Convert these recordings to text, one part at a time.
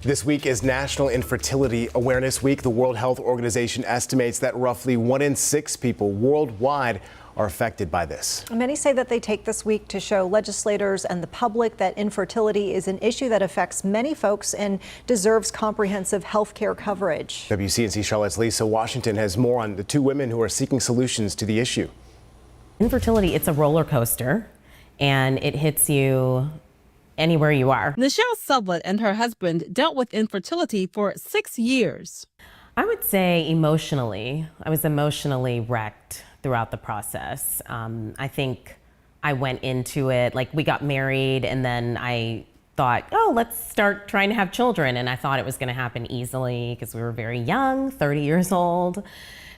This week is National Infertility Awareness Week. The World Health Organization estimates that roughly 1 in 6 people worldwide are affected by this. Many say that they take this week to show legislators and the public that infertility is an issue that affects many folks and deserves comprehensive health care coverage. WCNC Charlotte's Lisa Washington has more on the 2 women who are seeking solutions to the issue. Infertility, it's a roller coaster, and it hits you anywhere you are. Nichelle Sublett and her husband dealt with infertility for 6 years. I would say emotionally, I was emotionally wrecked throughout the process. I think I went into it, like we got married and then I thought, oh, let's start trying to have children. And I thought it was gonna happen easily because we were very young, 30 years old.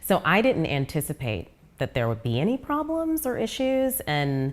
So I didn't anticipate that there would be any problems or issues. And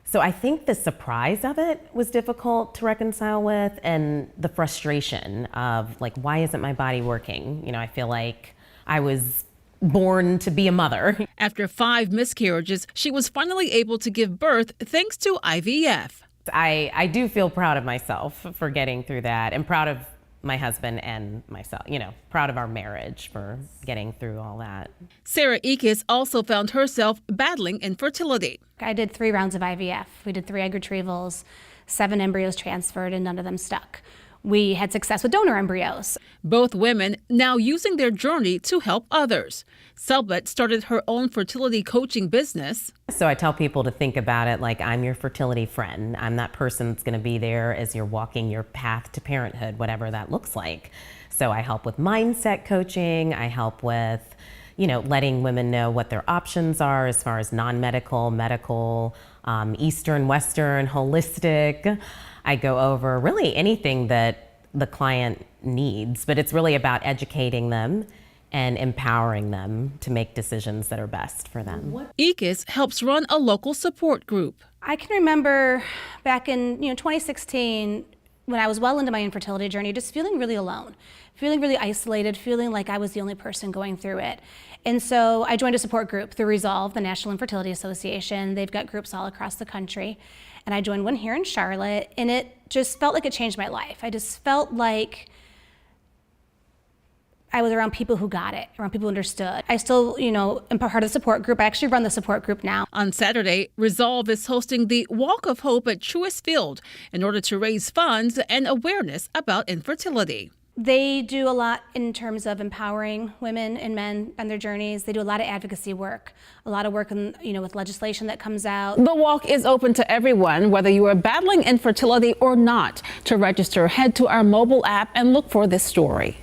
so I think the surprise of it was difficult to reconcile with, and the frustration of like, why isn't my body working? You know, I feel like I was born to be a mother. After 5 miscarriages, she was finally able to give birth thanks to IVF. I do feel proud of myself for getting through that, and proud of my husband and myself, you know, proud of our marriage for getting through all that. Sarah Ikis also found herself battling infertility. I did 3 rounds of IVF. We did 3 egg retrievals, 7 embryos transferred, and none of them stuck. We had success with donor embryos. Both women now using their journey to help others. Sublett started her own fertility coaching business. So I tell people to think about it like I'm your fertility friend. I'm that person that's going to be there as you're walking your path to parenthood, whatever that looks like. So I help with mindset coaching. I help with, you know, letting women know what their options are as far as non-medical, medical, Eastern, Western, holistic. I go over really anything that the client needs, but it's really about educating them and empowering them to make decisions that are best for them. Ikis helps run a local support group. I can remember back in 2016, when I was well into my infertility journey, just feeling really alone, feeling really isolated, feeling like I was the only person going through it. And so I joined a support group through Resolve, the National Infertility Association. They've got groups all across the country. And I joined one here in Charlotte, and it just felt like it changed my life. I just felt like I was around people who got it, around people who understood. I still, am part of the support group. I actually run the support group now. On Saturday, Resolve is hosting the Walk of Hope at Truist Field in order to raise funds and awareness about infertility. They do a lot in terms of empowering women and men on their journeys. They do a lot of advocacy work, a lot of work with legislation that comes out. The walk is open to everyone, whether you are battling infertility or not. To register, head to our mobile app and look for this story.